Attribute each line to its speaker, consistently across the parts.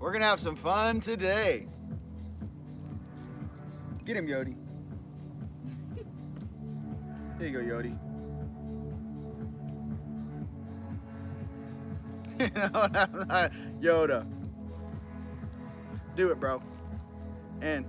Speaker 1: We're gonna have some fun today. Get him, Yodi. Here you go, Yodi. Yoda. Do it, bro. And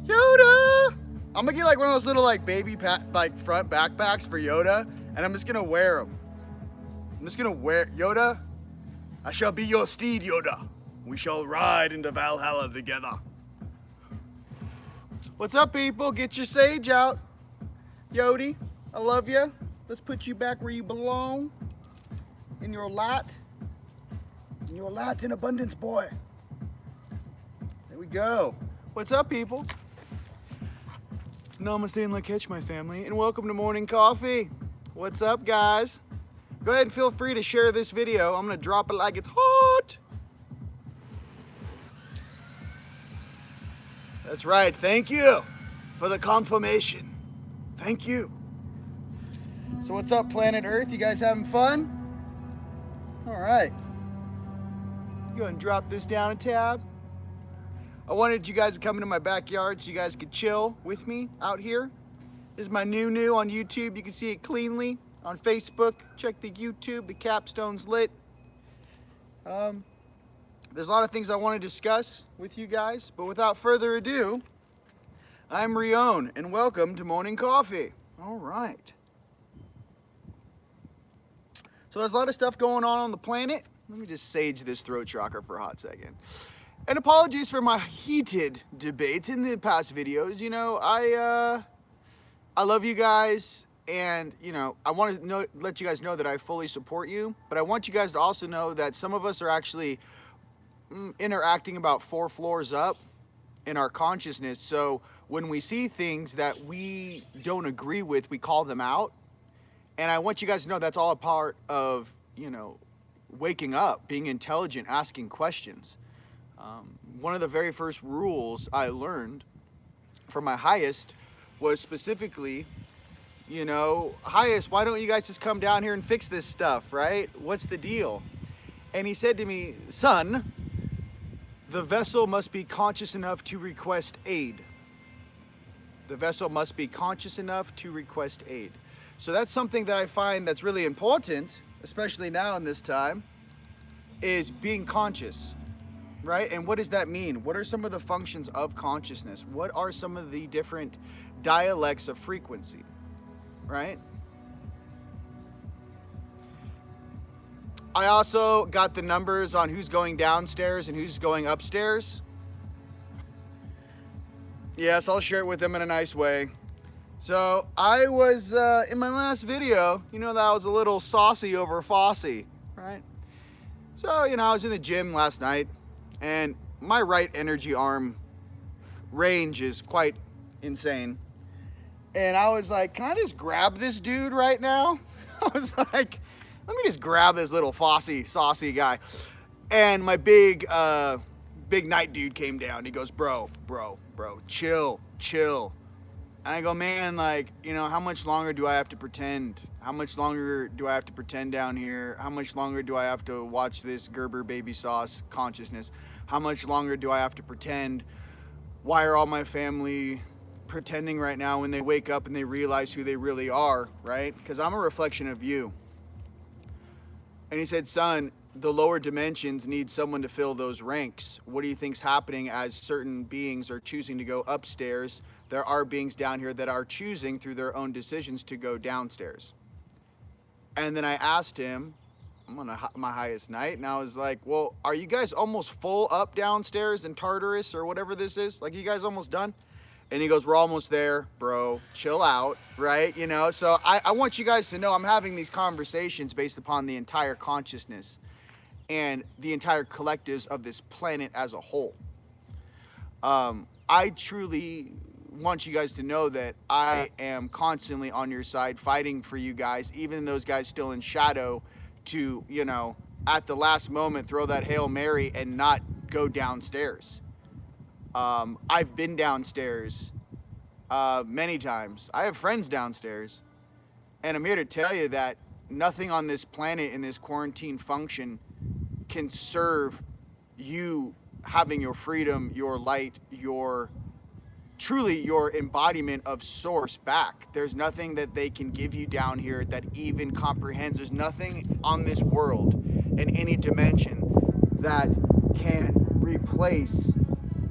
Speaker 1: Yoda! I'm gonna get like one of those little like baby like front backpacks for Yoda, and I'm just gonna wear them. I'm just gonna wear Yoda. I shall be your steed, Yoda. We shall ride into Valhalla together. What's up, people? Get your sage out. Yodi, I love you. Let's put you back where you belong. In your lot. In your lot in abundance, boy. There we go. What's up, people? Namaste and Lakech, my family, and welcome to Morning Coffee. What's up, guys? Go ahead and feel free to share this video. I'm gonna drop it like it's hot. That's right, thank you for the confirmation. Thank you. So what's up, planet Earth? You guys having fun? All right. Go ahead and drop this down a tab. I wanted you guys to come into my backyard so you guys could chill with me out here. This is my new on YouTube. You can see it cleanly. On Facebook, check the YouTube, the capstone's lit. There's a lot of things I want to discuss with you guys, but without further ado, I'm Rion, and welcome to Morning Coffee. All right. So there's a lot of stuff going on the planet. Let me just sage this throat chakra for a hot second. And apologies for my heated debates in the past videos. You know, I love you guys, and you know, I want to let you guys know that I fully support you. But I want you guys to also know that some of us are actually interacting about 4 floors up in our consciousness. So when we see things that we don't agree with, we call them out. And I want you guys to know that's all a part of, you know, waking up, being intelligent, asking questions. One of the very first rules I learned from my highest was specifically, you know, highest, why don't you guys just come down here and fix this stuff, right? What's the deal? And he said to me, son, the vessel must be conscious enough to request aid. The vessel must be conscious enough to request aid. So that's something that I find that's really important, especially now in this time, is being conscious. Right? And what does that mean? What are some of the functions of consciousness? What are some of the different dialects of frequency? Right? I also got the numbers on who's going downstairs and who's going upstairs. Yes, I'll share it with them in a nice way. So I was, in my last video, you know that I was a little saucy over Fossey, right? So, you know, I was in the gym last night, and my right energy arm range is quite insane. And I was like, can I just grab this dude right now? I was like, let me just grab this little saucy guy. And my big night dude came down. He goes, bro, chill. And I go, man, like, you know, how much longer do I have to pretend? How much longer do I have to pretend down here? How much longer do I have to watch this Gerber baby sauce consciousness? How much longer do I have to pretend? Why are all my family pretending right now when they wake up and they realize who they really are, right? Because I'm a reflection of you. And he said, son, the lower dimensions need someone to fill those ranks. What do you think's happening as certain beings are choosing to go upstairs? There are beings down here that are choosing through their own decisions to go downstairs. And then I asked him, I'm on my highest night, and I was like, well, are you guys almost full up downstairs in Tartarus or whatever this is? Like, you guys almost done? And he goes, we're almost there, bro. Chill out, right? You know, so I want you guys to know I'm having these conversations based upon the entire consciousness and the entire collectives of this planet as a whole. I truly want you guys to know that I am constantly on your side, fighting for you guys, even those guys still in shadow, to, you know, at the last moment throw that Hail Mary and not go downstairs. I've been downstairs many times. I have friends downstairs, and I'm here to tell you that nothing on this planet in this quarantine function can serve you having your freedom, your light, your truly your embodiment of source back. There's nothing that they can give you down here that even comprehends. There's nothing on this world in any dimension that can replace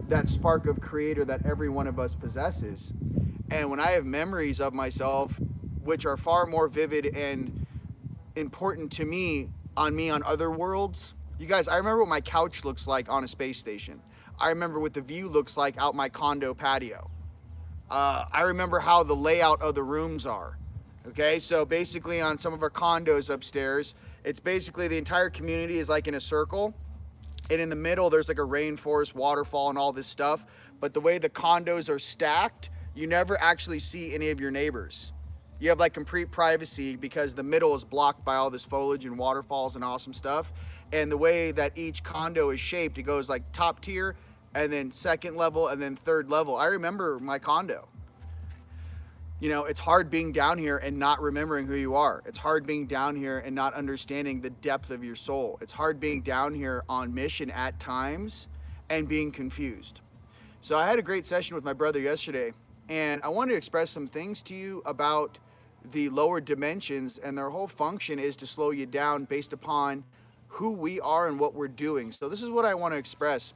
Speaker 1: that spark of creator that every one of us possesses. And when I have memories of myself, which are far more vivid and important to me on other worlds, you guys, I remember what my couch looks like on a space station. I remember what the view looks like out my condo patio. I remember how the layout of the rooms are. Okay, so basically on some of our condos upstairs, it's basically the entire community is like in a circle. And in the middle, there's like a rainforest, waterfall, and all this stuff. But the way the condos are stacked, you never actually see any of your neighbors. You have like complete privacy because the middle is blocked by all this foliage and waterfalls and awesome stuff. And the way that each condo is shaped, it goes like top tier, and then second level, and then third level. I remember my condo. You know, it's hard being down here and not remembering who you are. It's hard being down here and not understanding the depth of your soul. It's hard being down here on mission at times and being confused. So I had a great session with my brother yesterday, and I wanted to express some things to you about the lower dimensions, and their whole function is to slow you down based upon who we are and what we're doing. So this is what I want to express.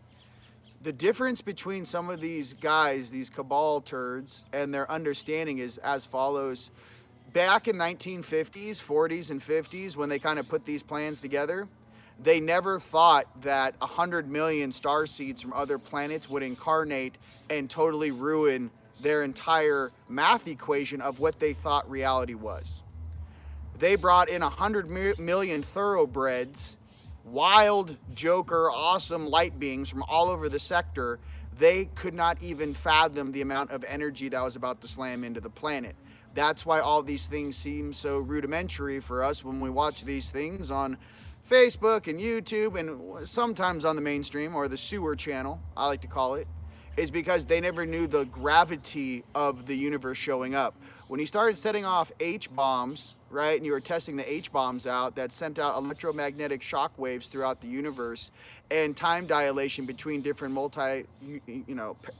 Speaker 1: The difference between some of these guys, these cabal turds, and their understanding is as follows. Back in 1950s, 40s, and 50s, when they kind of put these plans together, they never thought that 100 million star seeds from other planets would incarnate and totally ruin their entire math equation of what they thought reality was. They brought in 100 million thoroughbreds, wild, joker, awesome light beings from all over the sector. They could not even fathom the amount of energy that was about to slam into the planet. That's why all these things seem so rudimentary for us when we watch these things on Facebook and YouTube, and sometimes on the mainstream or the sewer channel, I like to call it, is because they never knew the gravity of the universe showing up. When he started setting off H-bombs, right, and you were testing the H-bombs out that sent out electromagnetic shock waves throughout the universe and time dilation between different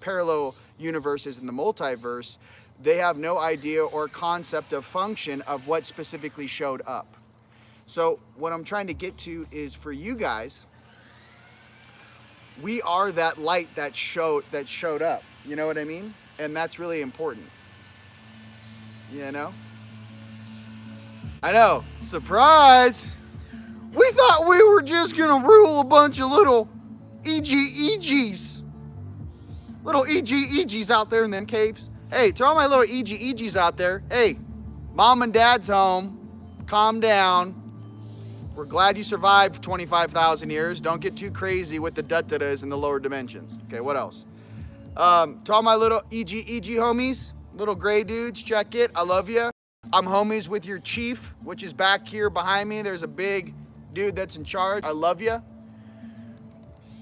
Speaker 1: parallel universes in the multiverse, they have no idea or concept of function of what specifically showed up. So what I'm trying to get to is, for you guys, we are that light that showed up. You know what I mean? And that's really important. You know? I know. Surprise! We thought we were just gonna rule a bunch of little Eege Gs. Little Eege Gs out there in them caves. Hey, to all my little Eege Gs out there, hey, mom and dad's home. Calm down. We're glad you survived 25,000 years. Don't get too crazy with the da-da-das in the lower dimensions. Okay, what else? To all my little Eege homies, little gray dudes, check it. I love you. I'm homies with your chief, which is back here behind me. There's a big dude that's in charge. I love you.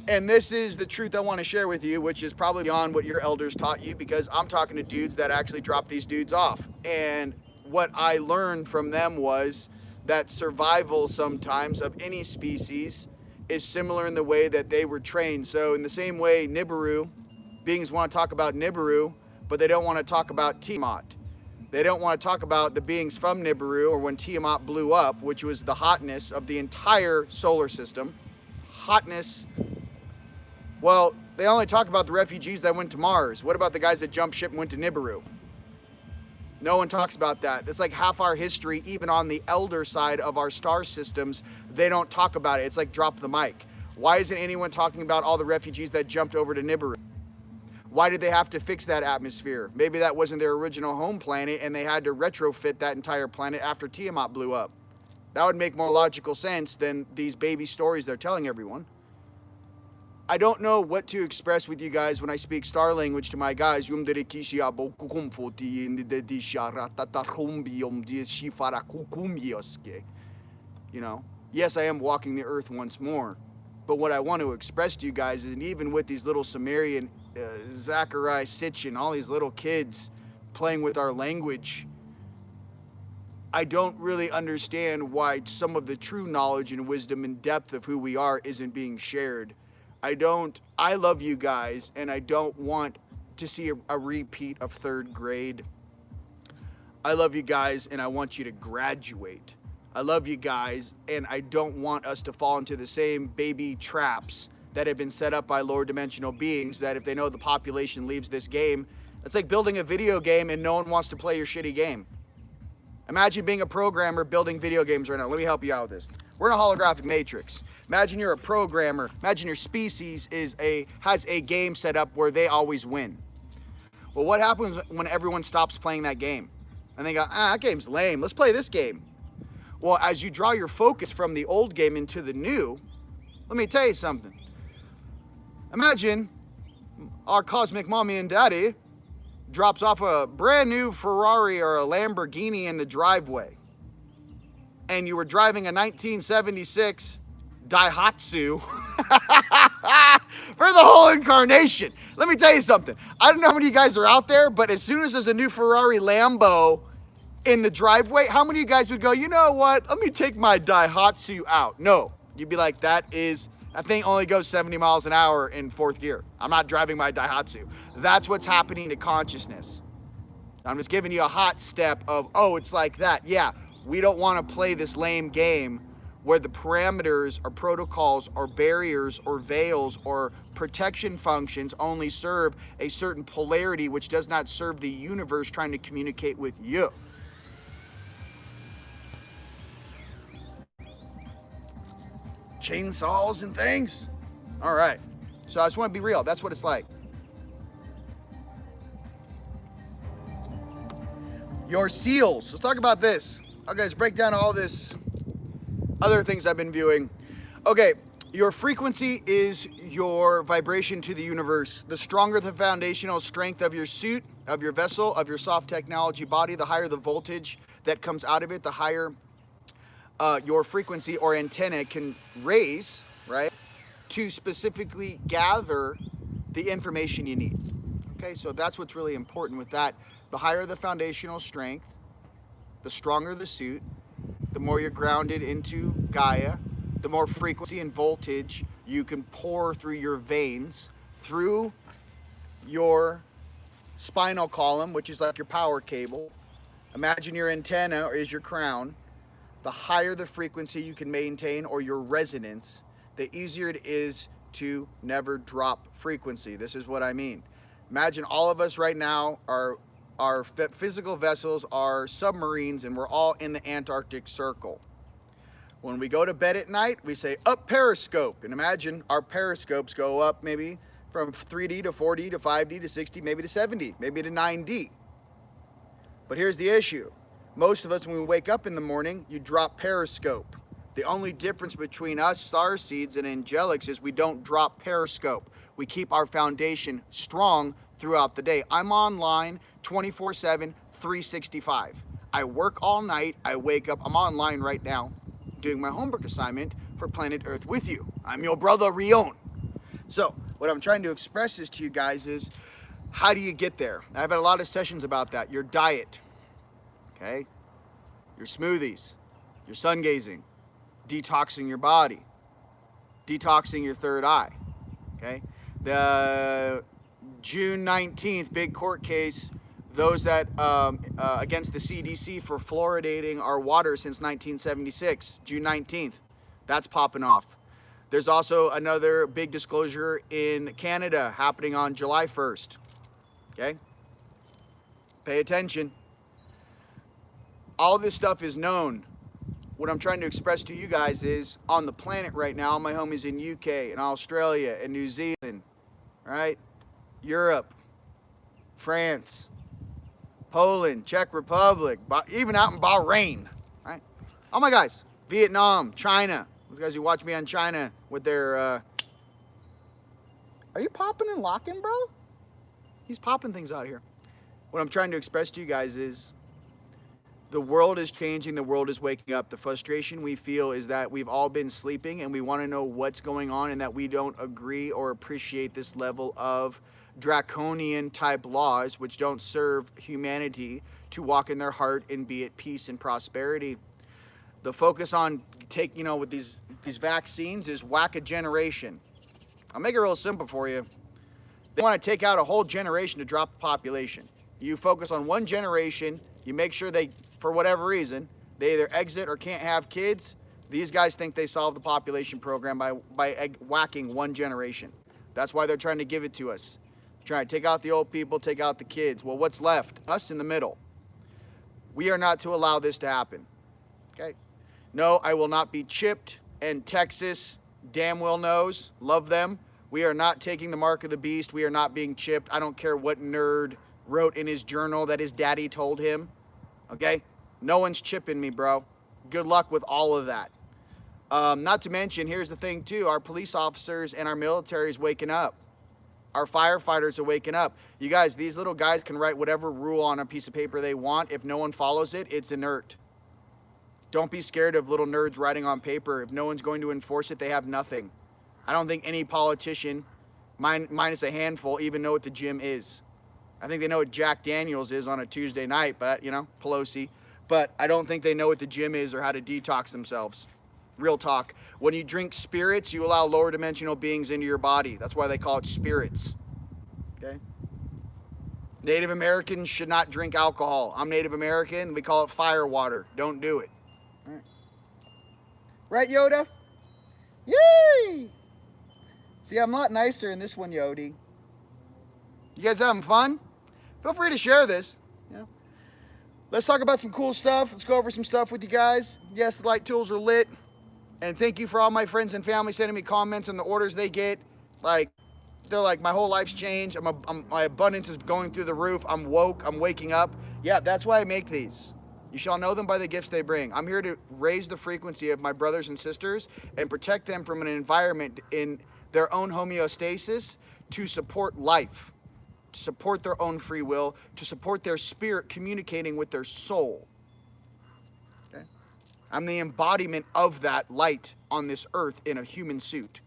Speaker 1: And this is the truth I want to share with you, which is probably beyond what your elders taught you, because I'm talking to dudes that actually drop these dudes off. And what I learned from them was that survival sometimes of any species is similar in the way that they were trained. So in the same way, Nibiru, beings want to talk about Nibiru, but they don't want to talk about Tiamat. They don't want to talk about the beings from Nibiru, or when Tiamat blew up, which was the hotness of the entire solar system. Hotness. Well, they only talk about the refugees that went to Mars. What about the guys that jumped ship and went to Nibiru? No one talks about that. It's like half our history, even on the elder side of our star systems, they don't talk about it. It's like drop the mic. Why isn't anyone talking about all the refugees that jumped over to Nibiru? Why did they have to fix that atmosphere? Maybe that wasn't their original home planet and they had to retrofit that entire planet after Tiamat blew up. That would make more logical sense than these baby stories they're telling everyone. I don't know what to express with you guys when I speak star language to my guys. You know, yes, I am walking the earth once more. But what I want to express to you guys is, and even with these little Sumerian, Zachariah, Sitchin, all these little kids playing with our language, I don't really understand why some of the true knowledge and wisdom and depth of who we are isn't being shared. I love you guys, and I don't want to see a repeat of 3rd grade. I love you guys, and I want you to graduate. I love you guys, and I don't want us to fall into the same baby traps that have been set up by lower dimensional beings, that if they know the population leaves this game, it's like building a video game and no one wants to play your shitty game. Imagine being a programmer building video games right now. Let me help you out with this. We're in a holographic matrix. Imagine you're a programmer. Imagine your species has a game set up where they always win. Well, what happens when everyone stops playing that game? And they go, that game's lame. Let's play this game. Well, as you draw your focus from the old game into the new, let me tell you something. Imagine our cosmic mommy and daddy drops off a brand new Ferrari or a Lamborghini in the driveway, and you were driving a 1976 Daihatsu for the whole incarnation. Let me tell you something. I don't know how many of you guys are out there, but as soon as there's a new Ferrari Lambo in the driveway, how many of you guys would go, you know what, let me take my Daihatsu out? No, you'd be like, that thing only goes 70 miles an hour in 4th gear. I'm not driving my Daihatsu. That's what's happening to consciousness. I'm just giving you a hot step of, oh, it's like that. Yeah, we don't want to play this lame game where the parameters or protocols or barriers or veils or protection functions only serve a certain polarity, which does not serve the universe trying to communicate with you. Chainsaws and things. All right. So I just want to be real. That's what it's like. Your seals. Let's talk about this. Okay, let's break down all this other things I've been viewing. Okay, your frequency is your vibration to the universe. The stronger the foundational strength of your suit, of your vessel, of your soft technology body, the higher the voltage that comes out of it, the higher your frequency or antenna can raise, right, to specifically gather the information you need. Okay, so that's what's really important with that. The higher the foundational strength, the stronger the suit, the more you're grounded into Gaia, the more frequency and voltage you can pour through your veins, through your spinal column, which is like your power cable. Imagine your antenna is your crown. The higher the frequency you can maintain, or your resonance, the easier it is to never drop frequency. This is what I mean. Imagine all of us right now our physical vessels are submarines, and we're all in the Antarctic Circle. When we go to bed at night, we say up periscope, and imagine our periscopes go up maybe from 3D to 4D to 5D to 60, maybe to 70, maybe to 9D. But here's the issue. Most of us, when we wake up in the morning, you drop periscope. The only difference between us starseeds and angelics is we don't drop periscope. We keep our foundation strong throughout the day. I'm online 24/7, 365. I work all night, I wake up, I'm online right now doing my homework assignment for Planet Earth with you. I'm your brother Rion. So what I'm trying to express this to you guys is, how do you get there? I've had a lot of sessions about that. Your diet. Okay, your smoothies, your sun gazing, detoxing your body, detoxing your third eye. Okay, the June 19th big court case, those that against the CDC for fluoridating our water since 1976, June 19th, that's popping off. There's also another big disclosure in Canada happening on July 1st. Okay, pay attention. All this stuff is known. What I'm trying to express to you guys is, on the planet right now, my homies in UK and Australia and New Zealand, right? Europe, France, Poland, Czech Republic, even out in Bahrain, right? All my guys, Vietnam, China, those guys who watch me on China with their Are you popping and locking, bro? He's popping things out here. What I'm trying to express to you guys is the world is changing, the world is waking up. The frustration we feel is that we've all been sleeping and we want to know what's going on and that we don't agree or appreciate this level of draconian type laws which don't serve humanity to walk in their heart and be at peace and prosperity. The focus on with these vaccines is whack a generation. I'll make it real simple for you. They want to take out a whole generation to drop the population. You focus on one generation, you make sure they, for whatever reason, they either exit or can't have kids. These guys think they solved the population program by whacking one generation. That's why they're trying to give it to us. They're trying to take out the old people, take out the kids. Well, what's left? Us in the middle. We are not to allow this to happen. Okay? No, I will not be chipped, and Texas damn well knows. Love them. We are not taking the mark of the beast. We are not being chipped. I don't care what nerd wrote in his journal that his daddy told him. Okay? No one's chipping me, bro. Good luck with all of that. Not to mention, here's the thing too, our police officers and our military is waking up. Our firefighters are waking up. You guys, these little guys can write whatever rule on a piece of paper they want. If no one follows it, it's inert. Don't be scared of little nerds writing on paper. If no one's going to enforce it, they have nothing. I don't think any politician, minus a handful, even know what the gym is. I think they know what Jack Daniels is on a Tuesday night, but Pelosi. But I don't think they know what the gym is or how to detox themselves. Real talk. When you drink spirits, you allow lower dimensional beings into your body. That's why they call it spirits. Okay? Native Americans should not drink alcohol. I'm Native American. We call it fire water. Don't do it. All right. Right, Yoda? Yay! See, I'm a lot nicer in this one, Yodi. You guys having fun? Feel free to share this. Let's talk about some cool stuff. Let's go over some stuff with you guys. Yes, the light tools are lit. And thank you for all my friends and family sending me comments on the orders they get. They're like, my whole life's changed. My abundance is going through the roof. I'm woke. I'm waking up. Yeah, that's why I make these. You shall know them by the gifts they bring. I'm here to raise the frequency of my brothers and sisters and protect them from an environment in their own homeostasis to support life, to support their own free will, to support their spirit communicating with their soul. Okay? I'm the embodiment of that light on this earth in a human suit.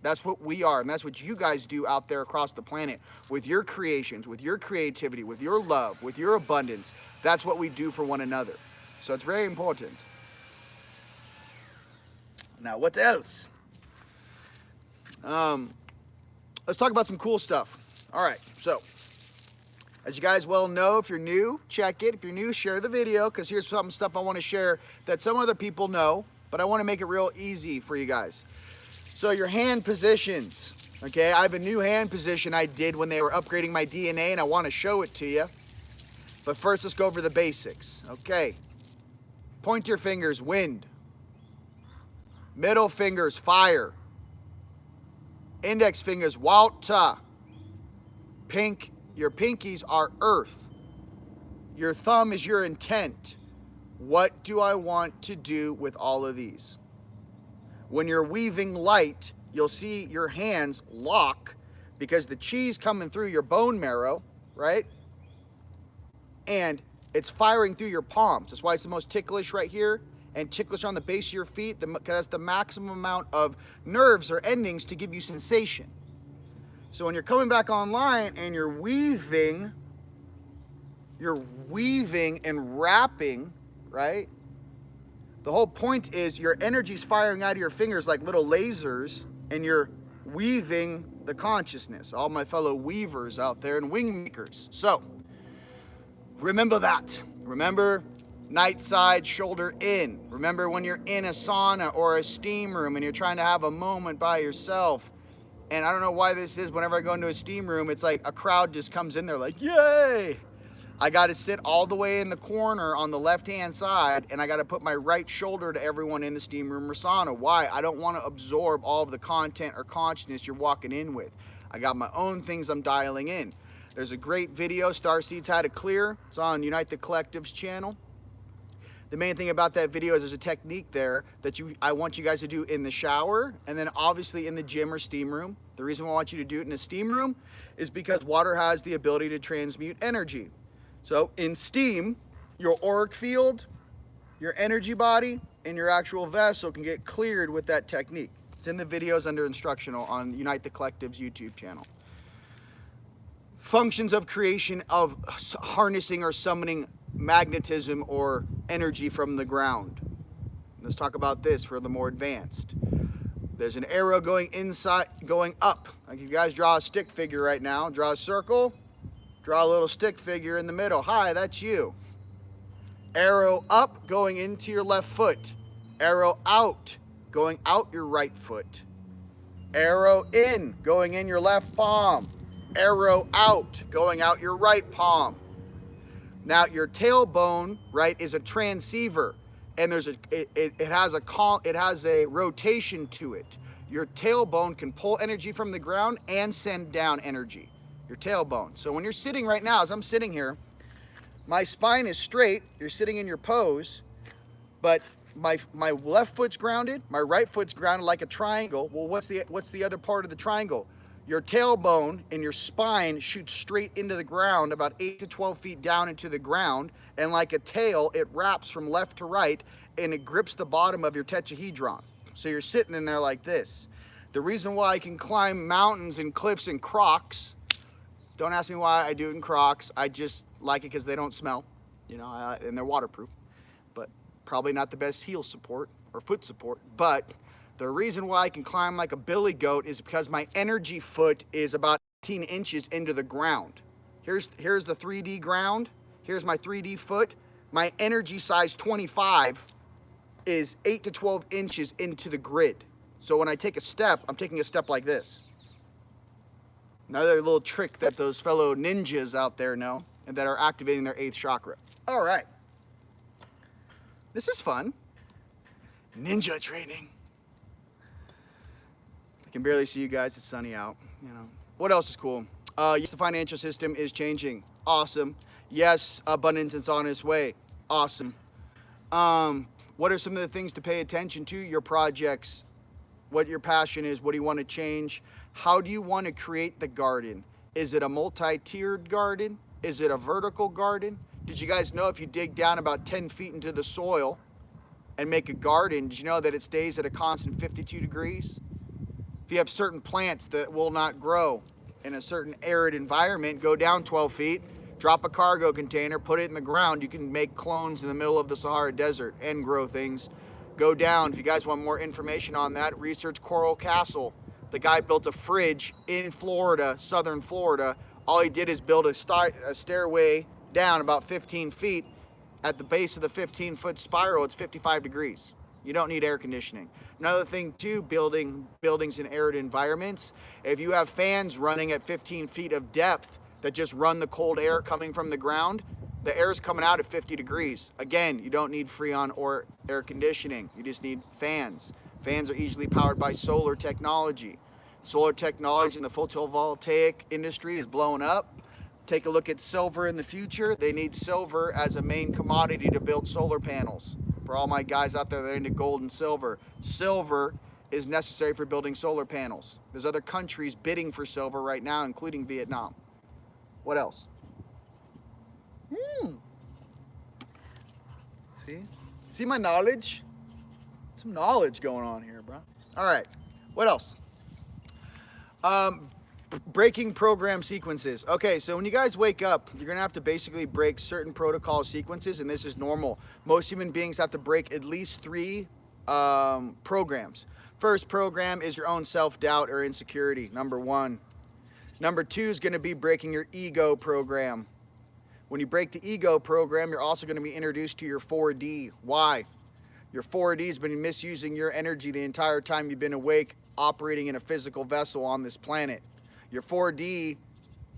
Speaker 1: That's what we are, and that's what you guys do out there across the planet with your creations, with your creativity, with your love, with your abundance. That's what we do for one another. So it's very important. Now, what else? Let's talk about some cool stuff. All right, so as you guys well know, if you're new, check it. If you're new, share the video, because here's some stuff I want to share that some other people know, but I want to make it real easy for you guys. So your hand positions, okay? I have a new hand position I did when they were upgrading my DNA, and I want to show it to you. But first, let's go over the basics, okay? Pointer fingers, wind. Middle fingers, fire. Index fingers, water. Your pinkies are earth. Your thumb is your intent. What do I want to do with all of these? When you're weaving light, you'll see your hands lock because the chi's coming through your bone marrow, right? And it's firing through your palms. That's why it's the most ticklish right here and ticklish on the base of your feet, because that's the maximum amount of nerves or endings to give you sensation. So when you're coming back online and you're weaving and wrapping, right? The whole point is your energy's firing out of your fingers like little lasers, and you're weaving the consciousness. All my fellow weavers out there and wing makers. So remember that. Remember night side, shoulder in. Remember when you're in a sauna or a steam room and you're trying to have a moment by yourself. And I don't know why this is, whenever I go into a steam room, it's like a crowd just comes in there like, yay! I got to sit all the way in the corner on the left-hand side, and I got to put my right shoulder to everyone in the steam room or sauna. Why? I don't want to absorb all of the content or consciousness you're walking in with. I got my own things I'm dialing in. There's a great video, Starseeds How to Clear. It's on Unite the Collective's channel. The main thing about that video is there's a technique there that I want you guys to do in the shower, and then obviously in the gym or steam room. The reason why I want you to do it in a steam room is because water has the ability to transmute energy. So in steam, your auric field, your energy body, and your actual vessel can get cleared with that technique. It's in the videos under instructional on Unite the Collective's YouTube channel. Functions of creation of harnessing or summoning magnetism or energy from the ground. Let's talk about this for the more advanced. There's an arrow going inside, going up. Like you guys draw a stick figure right now, draw a circle, draw a little stick figure in the middle. Hi, that's you. Arrow up going into your left foot. Arrow out going out your right foot. Arrow in going in your left palm. Arrow out going out your right palm. Now your tailbone, right, is a transceiver, and it has a rotation to it. Your tailbone can pull energy from the ground and send down energy. Your tailbone. So when you're sitting right now, as I'm sitting here, my spine is straight. You're sitting in your pose, but my left foot's grounded, my right foot's grounded like a triangle. Well, what's the other part of the triangle? Your tailbone and your spine shoots straight into the ground, about 8 to 12 feet down into the ground, and like a tail, it wraps from left to right, and it grips the bottom of your tetrahedron. So you're sitting in there like this. The reason why I can climb mountains and cliffs in Crocs, don't ask me why I do it in Crocs, I just like it because they don't smell, you know, and they're waterproof, but probably not the best heel support or foot support, but the reason why I can climb like a billy goat is because my energy foot is about 18 inches into the ground. Here's the 3D ground. Here's my 3D foot. My energy size 25 is 8 to 12 inches into the grid. So when I take a step, I'm taking a step like this. Another little trick that those fellow ninjas out there know and that are activating their 8th chakra. All right. This is fun. Ninja training. Can barely see you guys, it's sunny out, you know. What else is cool? Yes, the financial system is changing. Awesome. Yes, abundance is on its way. Awesome. What are some of the things to pay attention to? Your projects, what your passion is, what do you want to change? How do you want to create the garden? Is it a multi-tiered garden? Is it a vertical garden? Did you guys know if you dig down about 10 feet into the soil and make a garden, did you know that it stays at a constant 52 degrees? If you have certain plants that will not grow in a certain arid environment, go down 12 feet, drop a cargo container, put it in the ground. You can make clones in the middle of the Sahara Desert and grow things. Go down. If you guys want more information on that, research Coral Castle. The guy built a fridge in Florida, southern Florida. All he did is build a stairway down about 15 feet. At the base of the 15-foot spiral, it's 55 degrees. You don't need air conditioning. Another thing too, buildings in arid environments, if you have fans running at 15 feet of depth that just run the cold air coming from the ground, the air is coming out at 50 degrees. Again, you don't need Freon or air conditioning. You just need fans. Fans are easily powered by solar technology. Solar technology in the photovoltaic industry is blowing up. Take a look at silver in the future. They need silver as a main commodity to build solar panels. For all my guys out there that are into gold and silver, silver is necessary for building solar panels. There's other countries bidding for silver right now, including Vietnam. What else? See my knowledge? Some knowledge going on here, bro. All right, what else? Breaking program sequences. Okay, so when you guys wake up, you're gonna have to basically break certain protocol sequences, and this is normal. Most human beings have to break at least 3 programs. First program is your own self-doubt or insecurity, number 1. Number 2 is gonna be breaking your ego program. When you break the ego program, you're also gonna be introduced to your 4D. Why? Your 4D has been misusing your energy the entire time you've been awake, operating in a physical vessel on this planet. Your 4D,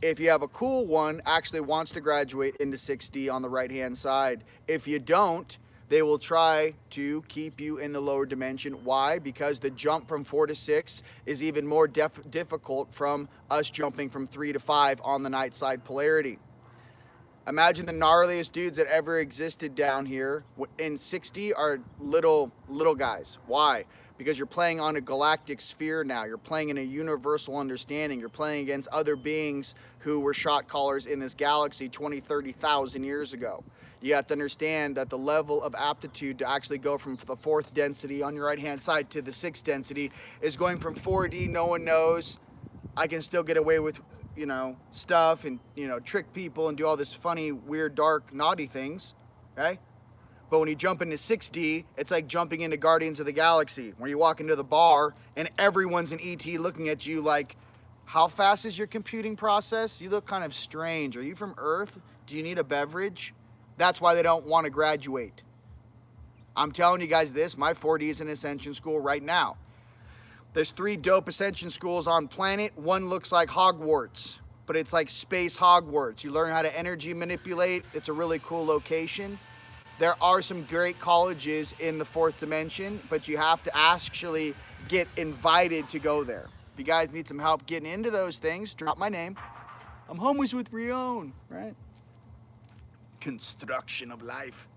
Speaker 1: if you have a cool one, actually wants to graduate into 6D on the right-hand side. If you don't, they will try to keep you in the lower dimension. Why? Because the jump from 4 to 6 is even more difficult from us jumping from 3 to 5 on the night side polarity. Imagine the gnarliest dudes that ever existed down here in 60 are little guys. Why? Because you're playing on a galactic sphere now. You're playing in a universal understanding. You're playing against other beings who were shot callers in this galaxy 20, 30,000 years ago. You have to understand that the level of aptitude to actually go from the 4th density on your right-hand side to the 6th density is going from 4D, no one knows, I can still get away with, stuff and, trick people and do all this funny, weird, dark, naughty things, okay? But when you jump into 6D, it's like jumping into Guardians of the Galaxy, where you walk into the bar and everyone's an ET looking at you like, how fast is your computing process? You look kind of strange. Are you from Earth? Do you need a beverage? That's why they don't want to graduate. I'm telling you guys this, my 4D is in Ascension School right now. There's 3 dope Ascension schools on planet. One looks like Hogwarts, but it's like space Hogwarts. You learn how to energy manipulate. It's a really cool location. There are some great colleges in the 4th dimension, but you have to actually get invited to go there. If you guys need some help getting into those things, drop my name. I'm homies with Rion, right? Construction of life.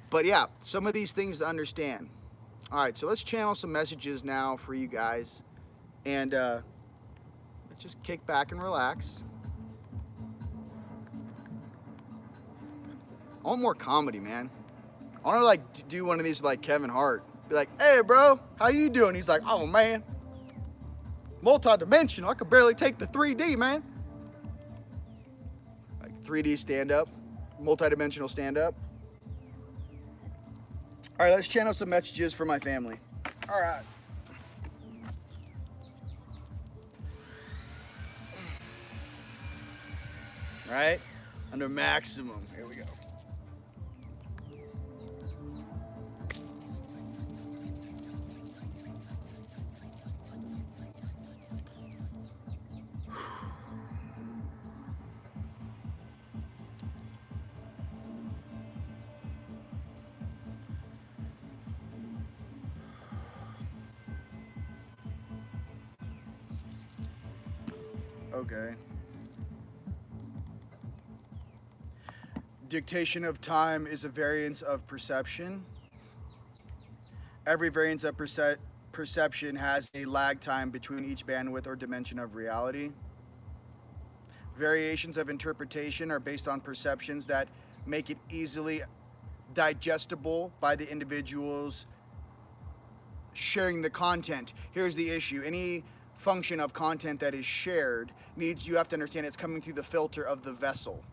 Speaker 1: But yeah, some of these things to understand. All right, so let's channel some messages now for you guys. And let's just kick back and relax. I want more comedy, man. I want to like do one of these like Kevin Hart. Be like, hey bro, how you doing? He's like, oh man, multi-dimensional. I could barely take the 3D, man. Like 3D stand-up, multi-dimensional stand-up. All right, let's channel some messages for my family. All right. Right? Under maximum. Here we go. Okay. Dictation of time is a variance of perception. Every variance of perception has a lag time between each bandwidth or dimension of reality. Variations of interpretation are based on perceptions that make it easily digestible by the individuals sharing the content. Here's the issue. Any function of content that is shared you have to understand it's coming through the filter of the vessel.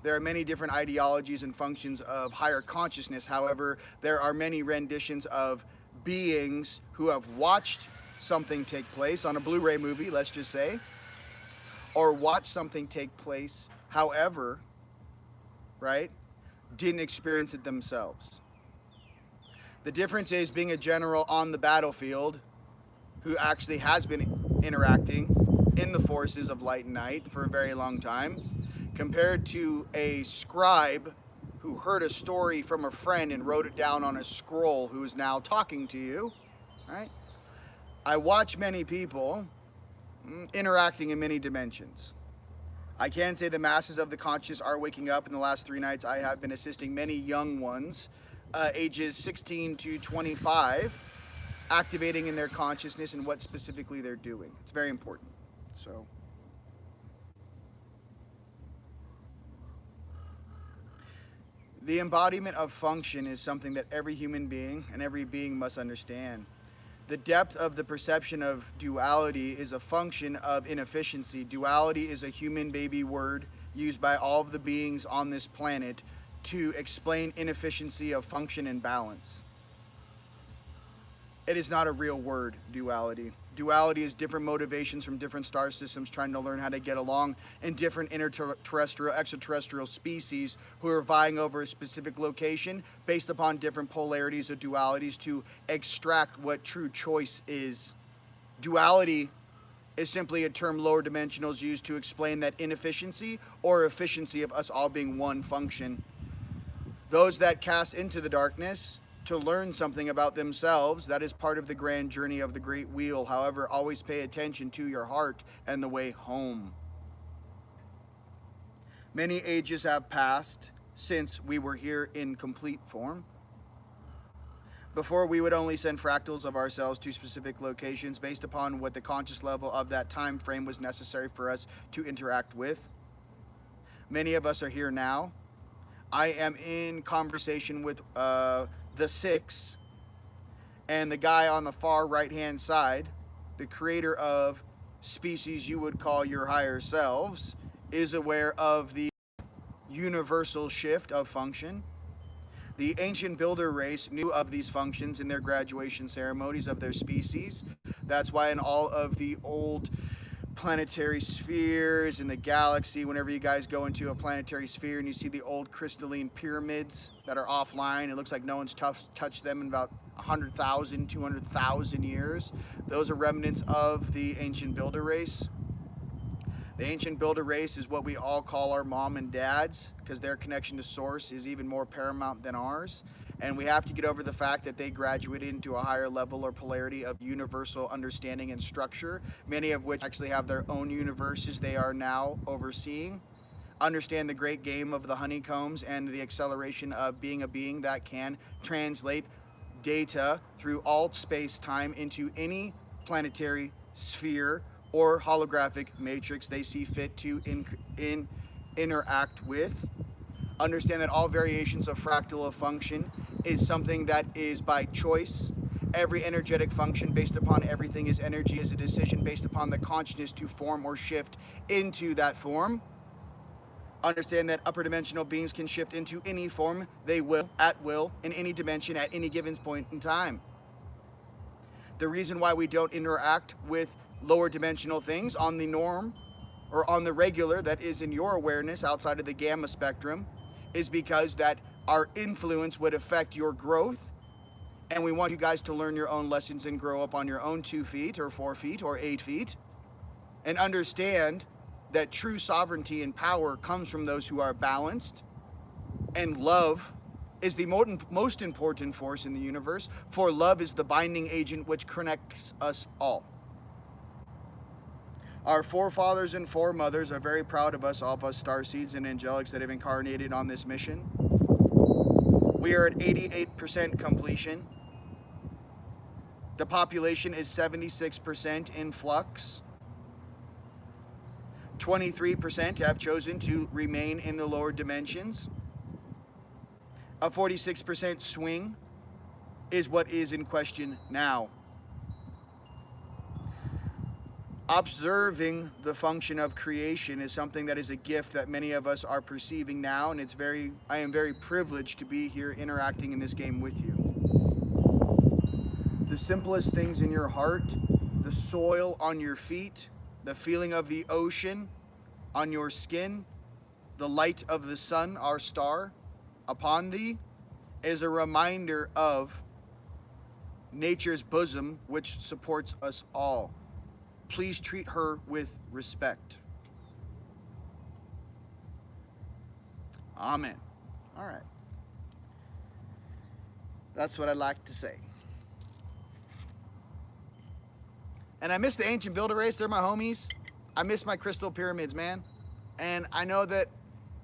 Speaker 1: There are many different ideologies and functions of higher consciousness. However, there are many renditions of beings who have watched something take place on a Blu-ray movie, let's just say, or watched something take place, however, right, didn't experience it themselves. The difference is being a general on the battlefield who actually has been interacting in the forces of light and night for a very long time, compared to a scribe who heard a story from a friend and wrote it down on a scroll who is now talking to you, right? I watch many people interacting in many dimensions. I can say the masses of the conscious are waking up. In the last 3 nights, I have been assisting many young ones, ages 16 to 25, activating in their consciousness and what specifically they're doing. It's very important. So, the embodiment of function is something that every human being and every being must understand. The depth of the perception of duality is a function of inefficiency. Duality is a human baby word used by all of the beings on this planet to explain inefficiency of function and balance. It is not a real word, duality. Duality is different motivations from different star systems trying to learn how to get along, and different interterrestrial, extraterrestrial species who are vying over a specific location based upon different polarities or dualities to extract what true choice is. Duality is simply a term lower dimensionals use to explain that inefficiency or efficiency of us all being one function. Those that cast into the darkness to learn something about themselves, that is part of the grand journey of the great wheel. However, always pay attention to your heart and the way home. Many ages have passed since we were here in complete form. Before, we would only send fractals of ourselves to specific locations based upon what the conscious level of that time frame was necessary for us to interact with. Many of us are here now. I am in conversation with the Six, and the guy on the far right-hand side, the creator of species you would call your higher selves, is aware of the universal shift of function. The ancient builder race knew of these functions in their graduation ceremonies of their species. That's why in all of the old planetary spheres in the galaxy, whenever you guys go into a planetary sphere and you see the old crystalline pyramids that are offline, it looks like no one's touched them in about 100,000, 200,000 years. Those are remnants of the ancient builder race. The ancient builder race is what we all call our mom and dads, because their connection to source is even more paramount than ours. And we have to get over the fact that they graduated into a higher level or polarity of universal understanding and structure, many of which actually have their own universes they are now overseeing. Understand the great game of the honeycombs and the acceleration of being a being that can translate data through all space-time into any planetary sphere or holographic matrix they see fit to interact with. Understand that all variations of fractal of function is something that is by choice. Every energetic function based upon everything is energy is a decision based upon the consciousness to form or shift into that form. Understand that upper dimensional beings can shift into any form they will, at will, in any dimension at any given point in time. The reason why we don't interact with lower dimensional things on the norm or on the regular that is in your awareness outside of the gamma spectrum is because that our influence would affect your growth, and we want you guys to learn your own lessons and grow up on your own 2 feet or 4 feet or 8 feet, and understand that true sovereignty and power comes from those who are balanced, and love is the most important force in the universe, for love is the binding agent which connects us all. Our forefathers and foremothers are very proud of us, all of us starseeds and angelics that have incarnated on this mission. We are at 88% completion. The population is 76% in flux. 23% have chosen to remain in the lower dimensions. A 46% swing is what is in question now. Observing the function of creation is something that is a gift that many of us are perceiving now, and I am very privileged to be here interacting in this game with you. The simplest things in your heart, the soil on your feet, the feeling of the ocean on your skin, the light of the sun, our star, upon thee, is a reminder of nature's bosom which supports us all. Please treat her with respect. Amen. All right. That's what I like to say. And I miss the ancient builder race. They're my homies. I miss my crystal pyramids, man. And I know that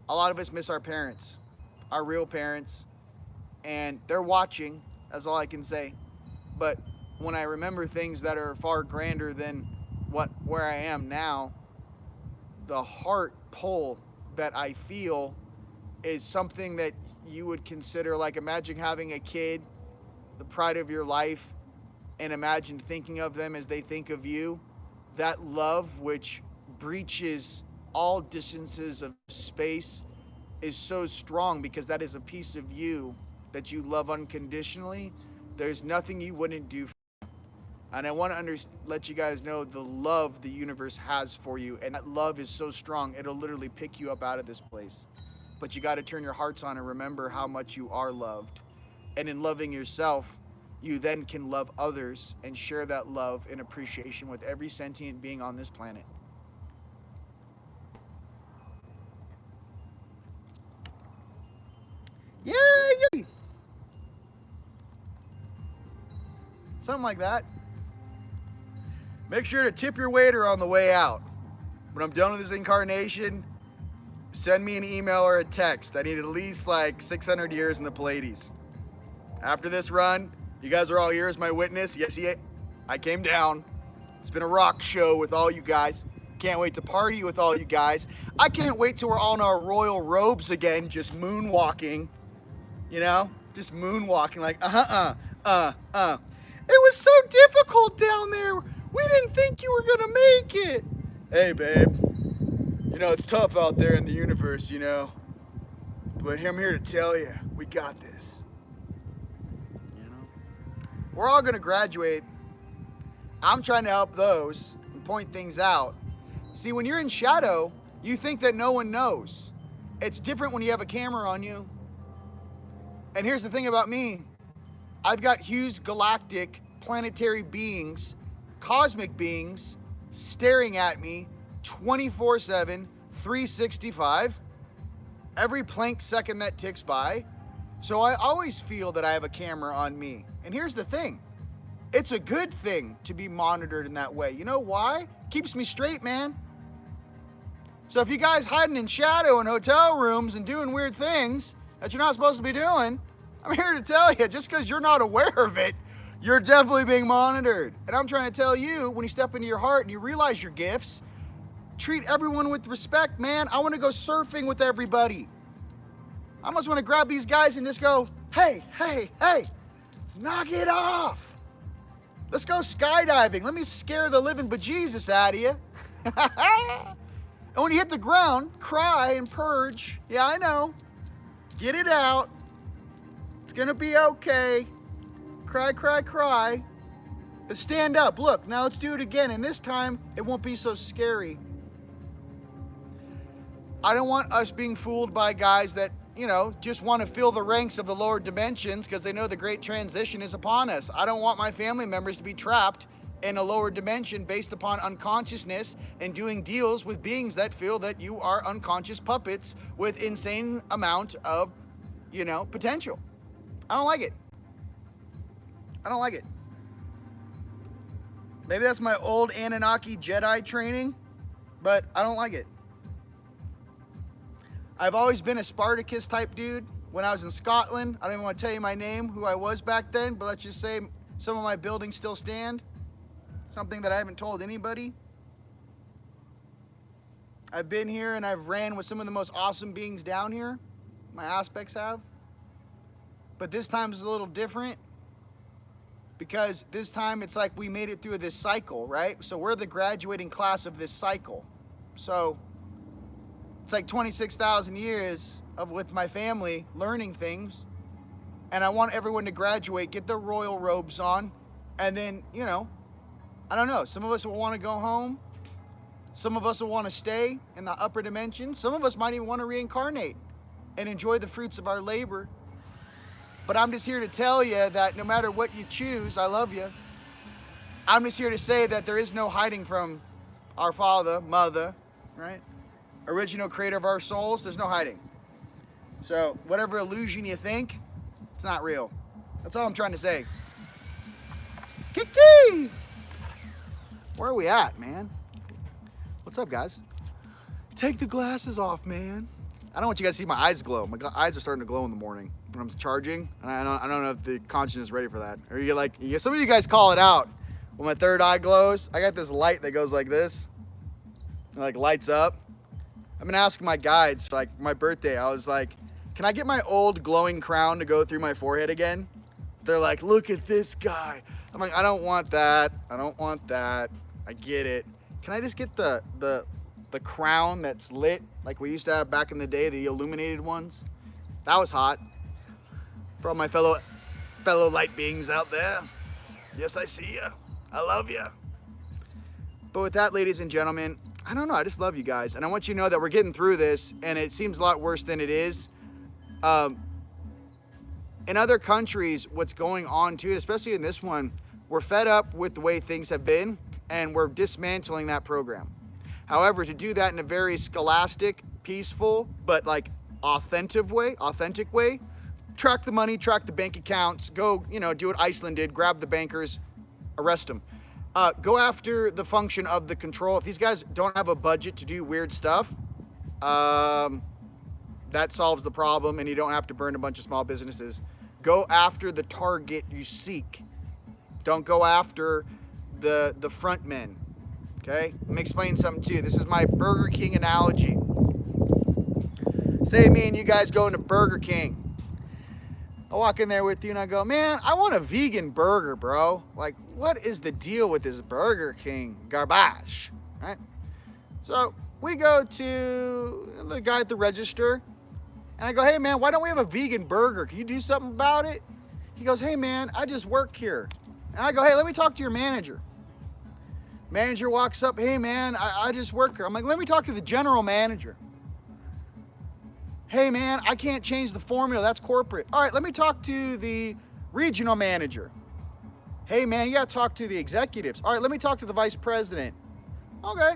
Speaker 1: a lot of us miss our parents, our real parents. And they're watching, that's all I can say. But when I remember things that are far grander than where I am now, the heart pull that I feel is something that you would consider, like, imagine having a kid, the pride of your life, and imagine thinking of them as they think of you. That love which breaches all distances of space is so strong because that is a piece of you that you love unconditionally. There's nothing you wouldn't do for. And I want to let you guys know the love the universe has for you. And that love is so strong, it'll literally pick you up out of this place. But you got to turn your hearts on and remember how much you are loved. And in loving yourself, you then can love others and share that love and appreciation with every sentient being on this planet. Yay! Something like that. Make sure to tip your waiter on the way out. When I'm done with this incarnation, send me an email or a text. I need at least like 600 years in the Pleiades. After this run, you guys are all here as my witness. Yes, I came down. It's been a rock show with all you guys. Can't wait to party with all you guys. I can't wait till we're all in our royal robes again, just moonwalking. You know? Just moonwalking like, It was so difficult down there. We didn't think you were gonna make it. Hey, babe. You know, it's tough out there in the universe, you know. But I'm here to tell you, we got this. You know? We're all gonna graduate. I'm trying to help those and point things out. See, when you're in shadow, you think that no one knows. It's different when you have a camera on you. And here's the thing about me. I've got huge galactic planetary beings, cosmic beings, staring at me 24/7, 365, every plank second that ticks by. So I always feel that I have a camera on me. And here's the thing. It's a good thing to be monitored in that way. You know why? Keeps me straight, man. So if you guys hiding in shadow in hotel rooms and doing weird things that you're not supposed to be doing, I'm here to tell you, just because you're not aware of it, you're definitely being monitored. And I'm trying to tell you, when you step into your heart and you realize your gifts, treat everyone with respect, man. I want to go surfing with everybody. I almost want to grab these guys and just go, hey, knock it off. Let's go skydiving. Let me scare the living bejesus out of you. And when you hit the ground, cry and purge. Yeah, I know. Get it out. It's gonna be okay. Cry, cry, cry. But stand up. Look, now let's do it again. And this time, it won't be so scary. I don't want us being fooled by guys that, you know, just want to fill the ranks of the lower dimensions because they know the great transition is upon us. I don't want my family members to be trapped in a lower dimension based upon unconsciousness and doing deals with beings that feel that you are unconscious puppets with insane amount of, you know, potential. I don't like it. I don't like it. Maybe that's my old Anunnaki Jedi training, but I don't like it. I've always been a Spartacus type dude. When I was in Scotland, I don't even want to tell you my name, who I was back then, but let's just say some of my buildings still stand. Something that I haven't told anybody. I've been here and I've ran with some of the most awesome beings down here. My aspects have. But this time is a little different because this time it's like we made it through this cycle, right? So we're the graduating class of this cycle. So it's like 26,000 years of with my family learning things. And I want everyone to graduate, get their royal robes on, and then, you know, I don't know. Some of us will want to go home. Some of us will want to stay in the upper dimension. Some of us might even want to reincarnate and enjoy the fruits of our labor. But I'm just here to tell you that no matter what you choose, I love you. I'm just here to say that there is no hiding from our Father, Mother, right? Original creator of our souls. There's no hiding. So whatever illusion you think, it's not real. That's all I'm trying to say. Kiki! Where are we at, man? What's up, guys? Take the glasses off, man. I don't want you guys to see my eyes glow. My eyes are starting to glow in the morning when I'm charging. And I don't know if the conscience is ready for that. Or you like, some of you guys call it out. When my third eye glows, I got this light that goes like this. It like lights up. I've been asking my guides for like my birthday. I was like, can I get my old glowing crown to go through my forehead again? They're like, look at this guy. I'm like, I don't want that. I don't want that. I get it. Can I just get the crown that's lit like we used to have back in the day, the illuminated ones? That was hot. For all my fellow light beings out there. Yes, I see you. I love you. But with that, ladies and gentlemen, I don't know. I just love you guys. And I want you to know that we're getting through this, and it seems a lot worse than it is. In other countries, what's going on too, especially in this one, we're fed up with the way things have been, and we're dismantling that program. However, to do that in a very scholastic, peaceful, but like authentic way, track the money, track the bank accounts, go, you know, do what Iceland did, grab the bankers, arrest them. Go after the function of the control. If these guys don't have a budget to do weird stuff, That solves the problem, and you don't have to burn a bunch of small businesses. Go after the target you seek. Don't go after the front men. Okay? Let me explain something to you. This is my Burger King analogy. Say me and you guys go into Burger King. I walk in there with you and I go, man, I want a vegan burger, bro. Like, what is the deal with this Burger King garbage? Right? So we go to the guy at the register and I go, hey man, why don't we have a vegan burger? Can you do something about it? He goes, hey man, I just work here. And I go, hey, let me talk to your manager. Manager walks up, hey man, I just work here. I'm like, let me talk to the general manager. Hey man, I can't change the formula, that's corporate. All right, let me talk to the regional manager. Hey man, you gotta talk to the executives. All right, let me talk to the vice president. Okay,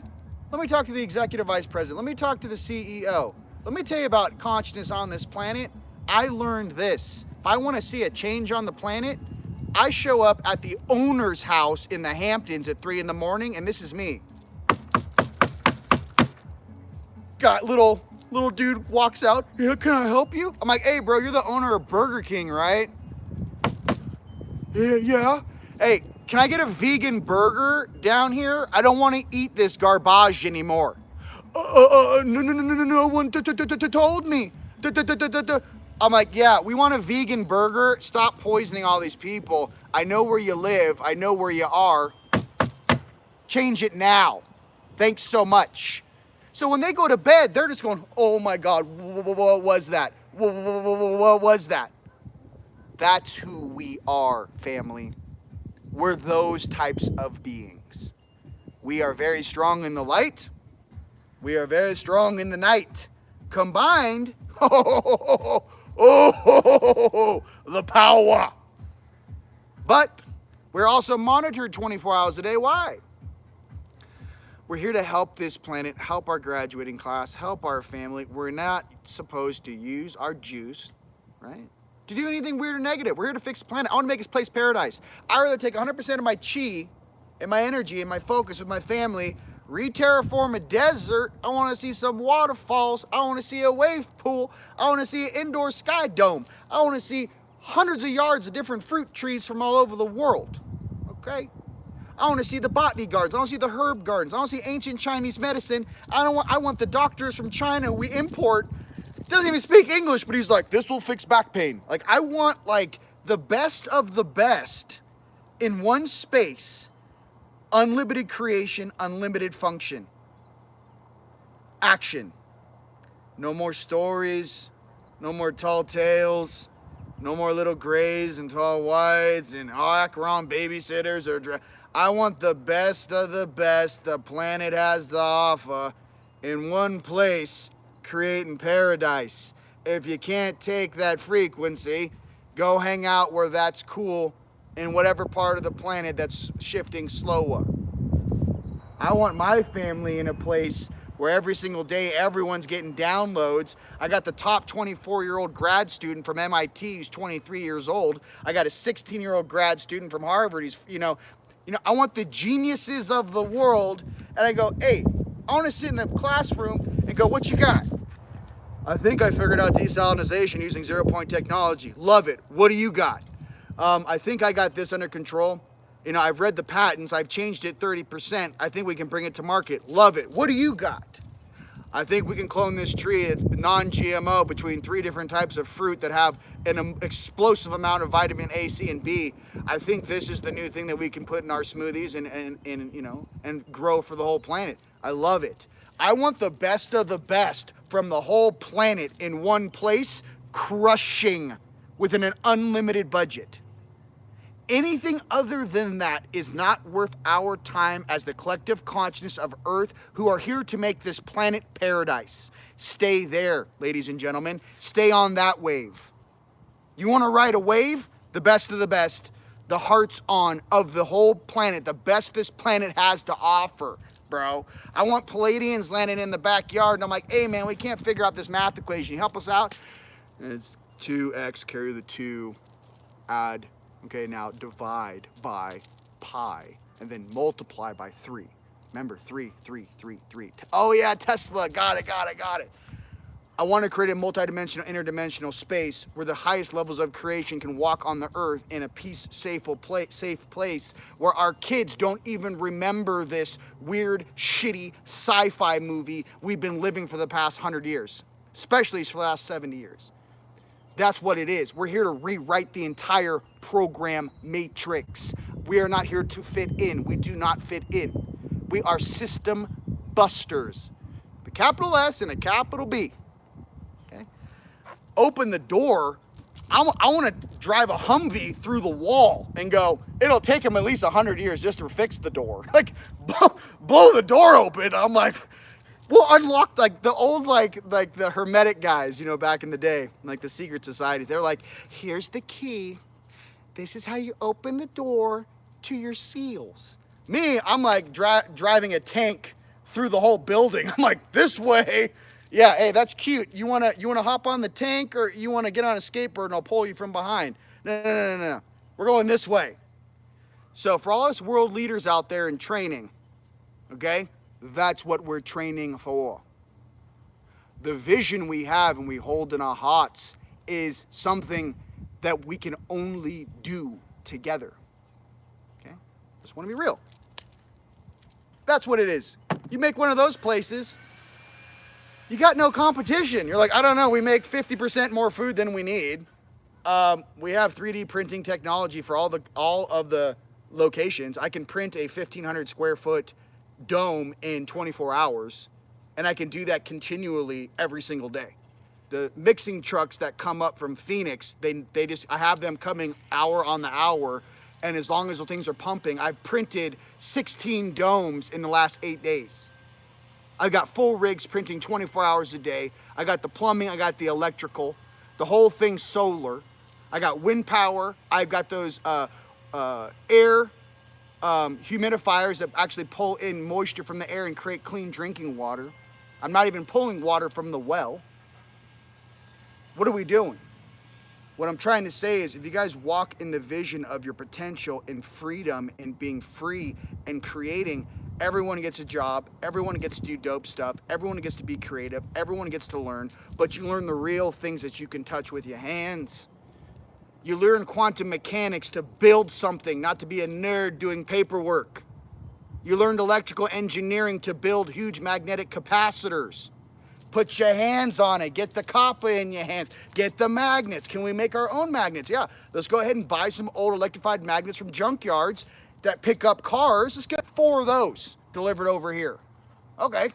Speaker 1: let me talk to the executive vice president. Let me talk to the CEO. Let me tell you about consciousness on this planet. I learned this. If I wanna see a change on the planet, I show up at the owner's house in the Hamptons at 3 in the morning, and this is me. Got little dude walks out. Yeah, can I help you? I'm like, hey bro, you're the owner of Burger King, right? Yeah. Hey, can I get a vegan burger down here? I don't want to eat this garbage anymore. No one told me. I'm like, yeah, we want a vegan burger. Stop poisoning all these people. I know where you live. I know where you are. Change it now. Thanks so much. So when they go to bed, they're just going, oh my God, what was that? What was that? That's who we are, family. We're those types of beings. We are very strong in the light. We are very strong in the night. Combined, the power. But we're also monitored 24 hours a day. Why? We're here to help this planet, help our graduating class, help our family. We're not supposed to use our juice, right, to do anything weird or negative. We're here to fix the planet. I want to make this place paradise. I'd rather take 100% of my chi and my energy and my focus with my family, re-terraform a desert. I want to see some waterfalls. I want to see a wave pool. I want to see an indoor sky dome. I want to see hundreds of yards of different fruit trees from all over the world, okay? I want to see the botany gardens. I want to see the herb gardens. I want to see ancient Chinese medicine. I want the doctors from China we import. Doesn't even speak English, but he's like, this will fix back pain. Like, I want like the best of the best in one space. Unlimited creation, unlimited function. Action. No more stories. No more tall tales. No more little grays and tall whites and wrong babysitters or. I want the best of the best the planet has to offer in one place, creating paradise. If you can't take that frequency, go hang out where that's cool in whatever part of the planet that's shifting slower. I want my family in a place where every single day everyone's getting downloads. I got the top 24-year-old grad student from MIT who's 23 years old. I got a 16-year-old grad student from Harvard. He's, I want the geniuses of the world, and I go, hey, I want to sit in a classroom and go, what you got? I think I figured out desalinization using 0-point technology. Love it. What do you got? I think I got this under control. I've read the patents. I've changed it 30%. I think we can bring it to market. Love it. What do you got? I think we can clone this tree. It's non-GMO between 3 different types of fruit that have an explosive amount of vitamin A, C, and B. I think this is the new thing that we can put in our smoothies and grow for the whole planet. I love it. I want the best of the best from the whole planet in one place, crushing within an unlimited budget. Anything other than that is not worth our time as the collective consciousness of Earth who are here to make this planet paradise. Stay there, ladies and gentlemen. Stay on that wave. You want to ride a wave? The best of the best. The heart's on of the whole planet. The best this planet has to offer, bro. I want Palladians landing in the backyard and I'm like, hey man, we can't figure out this math equation. You help us out? And it's 2x, carry the 2, add. Okay, now divide by pi, and then multiply by 3. Remember, 3, 3, 3, 3. Oh yeah, Tesla, got it. I want to create a multidimensional, interdimensional space where the highest levels of creation can walk on the earth in a safe place where our kids don't even remember this weird, shitty sci-fi movie we've been living for the past 100 years, especially for the last 70 years. That's what it is. We're here to rewrite the entire program matrix. We are not here to fit in. We do not fit in. We are system busters. The capital S and a capital B. Open the door. I want to drive a Humvee through the wall and go, it'll take him at least 100 years just to fix the door. Like, blow the door open. I'm like, we'll unlock like the old, like the Hermetic guys, you know, back in the day, like the secret society. They're like, here's the key. This is how you open the door to your seals. Me, I'm like driving a tank through the whole building. I'm like, this way. Yeah, hey, that's cute. You wanna hop on the tank, or you wanna get on a skateboard and I'll pull you from behind? No. We're going this way. So for all us world leaders out there in training, okay, that's what we're training for. The vision we have and we hold in our hearts is something that we can only do together. Okay? Just wanna be real. That's what it is. You make one of those places, you got no competition. You're like, I don't know, we make 50% more food than we need. We have 3D printing technology for all of the locations. I can print a 1,500 square foot dome in 24 hours, and I can do that continually every single day. The mixing trucks that come up from Phoenix, I have them coming hour on the hour, and as long as the things are pumping, I've printed 16 domes in the last 8 days. I've got full rigs printing 24 hours a day. I got the plumbing, I got the electrical, the whole thing solar. I got wind power. I've got those air humidifiers that actually pull in moisture from the air and create clean drinking water. I'm not even pulling water from the well. What are we doing? What I'm trying to say is, if you guys walk in the vision of your potential and freedom and being free and creating, everyone gets a job, everyone gets to do dope stuff, everyone gets to be creative, everyone gets to learn, but you learn the real things that you can touch with your hands. You learn quantum mechanics to build something, not to be a nerd doing paperwork. You learned electrical engineering to build huge magnetic capacitors. Put your hands on it, get the copper in your hands, get the magnets. Can we make our own magnets? Yeah, let's go ahead and buy some old electrified magnets from junkyards that pick up cars. Let's get 4 of those delivered over here. Okay,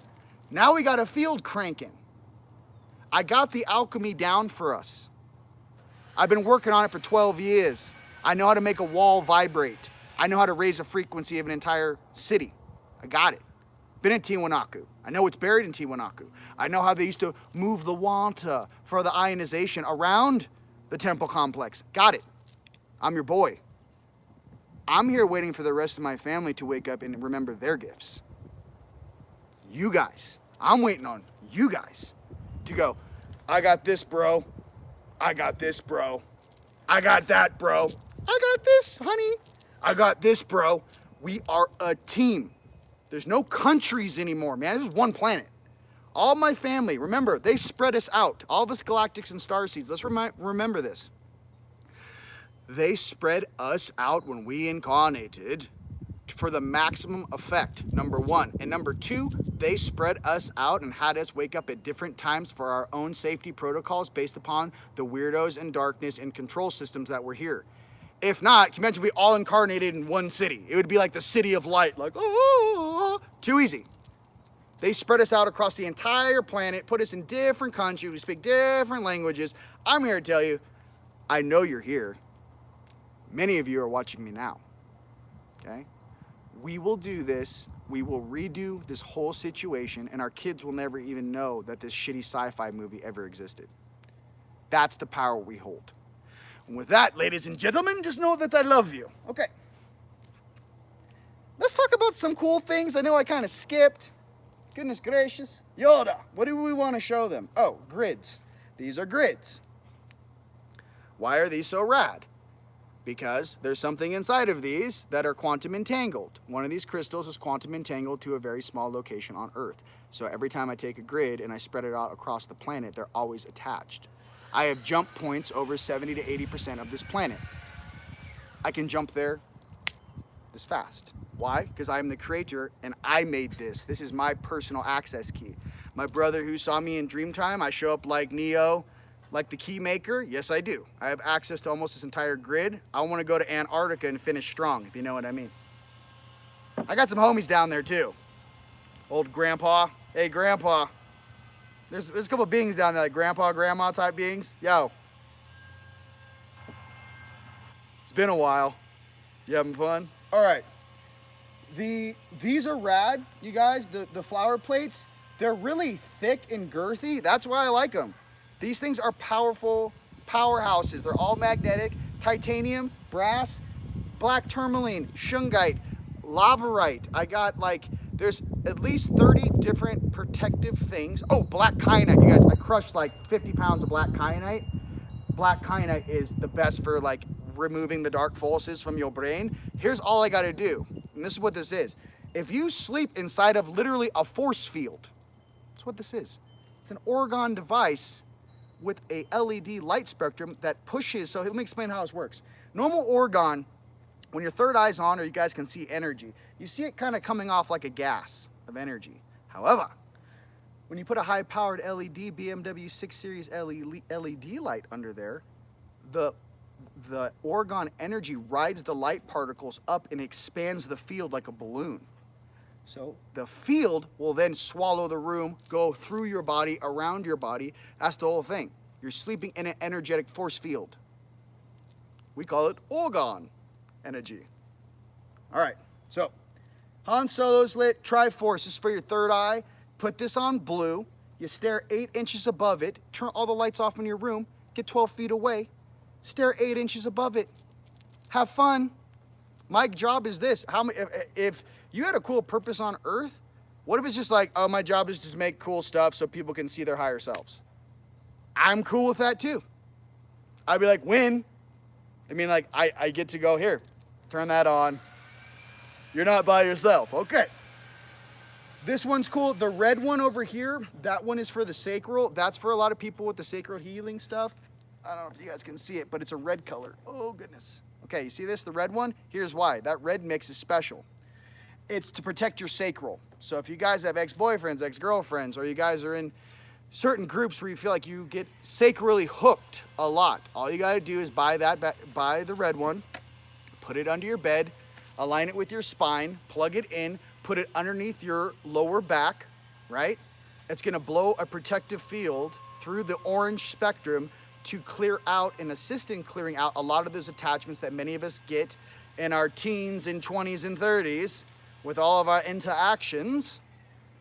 Speaker 1: now we got a field cranking. I got the alchemy down for us. I've been working on it for 12 years. I know how to make a wall vibrate. I know how to raise the frequency of an entire city. I got it. Been in Tiwanaku. I know it's buried in Tiwanaku. I know how they used to move the water for the ionization around the temple complex. Got it. I'm your boy. I'm here waiting for the rest of my family to wake up and remember their gifts. You guys. I'm waiting on you guys to go, I got this, bro. I got this, bro. I got that, bro. I got this, honey. I got this, bro. We are a team. There's no countries anymore, man. This is one planet. All my family, remember, they spread us out. All of us galactics and starseeds. Let's remember this. They spread us out when we incarnated for the maximum effect, number 1. And number 2, they spread us out and had us wake up at different times for our own safety protocols based upon the weirdos and darkness and control systems that were here. If not, can you imagine if we all incarnated in one city? It would be like the city of light, like, oh, too easy. They spread us out across the entire planet, put us in different countries, we speak different languages. I'm here to tell you, I know you're here. Many of you are watching me now, okay? We will do this, we will redo this whole situation, and our kids will never even know that this shitty sci-fi movie ever existed. That's the power we hold. And with that, ladies and gentlemen, just know that I love you. Okay. Let's talk about some cool things. I know I kind of skipped. Goodness gracious. Yoda, what do we want to show them? Oh, grids. These are grids. Why are these so rad? Because there's something inside of these that are quantum entangled. One of these crystals is quantum entangled to a very small location on Earth. So every time I take a grid and I spread it out across the planet, they're always attached. I have jump points over 70 to 80% of this planet. I can jump there this fast. Why? Because I'm the creator and I made this. This is my personal access key. My brother who saw me in Dreamtime, I show up like Neo, like the key maker. Yes, I do. I have access to almost this entire grid. I want to go to Antarctica and finish strong, if you know what I mean. I got some homies down there too. Old grandpa. Hey, grandpa. There's a couple beings down there, like grandpa, grandma type beings. Yo. It's been a while. You having fun? All right. These are rad, you guys. The flower plates, they're really thick and girthy. That's why I like them. These things are powerful powerhouses. They're all magnetic. Titanium, brass, black tourmaline, shungite, laverite. I got like, there's at least 30 different protective things. Oh, black kyanite, you guys. I crushed like 50 pounds of black kyanite. Black kyanite is the best for like removing the dark forces from your brain. Here's all I gotta do. And this is what this is. If you sleep inside of literally a force field, that's what this is. It's an orgone device with a LED light spectrum that pushes. So let me explain how this works. Normal orgone, when your third eye's on, or you guys can see energy, you see it kind of coming off like a gas of energy. However, when you put a high-powered LED BMW 6 Series LED light under there, the orgone energy rides the light particles up and expands the field like a balloon. So the field will then swallow the room, go through your body, around your body. That's the whole thing. You're sleeping in an energetic force field. We call it orgone energy. All right, so Han Solo's lit, Triforce is for your third eye. Put this on blue. You stare 8 inches above it. Turn all the lights off in your room. Get 12 feet away. Stare 8 inches above it. Have fun. My job is this. If you had a cool purpose on Earth, what if it's just like, oh, my job is to make cool stuff so people can see their higher selves? I'm cool with that too. I'd be like, when? I mean, like, I get to go here. Turn that on. You're not by yourself. Okay. This one's cool. The red one over here, that one is for the sacral. That's for a lot of people with the sacral healing stuff. I don't know if you guys can see it, but it's a red color. Oh, goodness. Okay, you see this, the red one? Here's why. That red mix is special. It's to protect your sacral. So if you guys have ex-boyfriends, ex-girlfriends, or you guys are in certain groups where you feel like you get sacrally hooked a lot, all you got to do is buy the red one, put it under your bed, align it with your spine, plug it in, put it underneath your lower back, right? It's going to blow a protective field through the orange spectrum to clear out and assist in clearing out a lot of those attachments that many of us get in our teens and 20s and 30s with all of our interactions,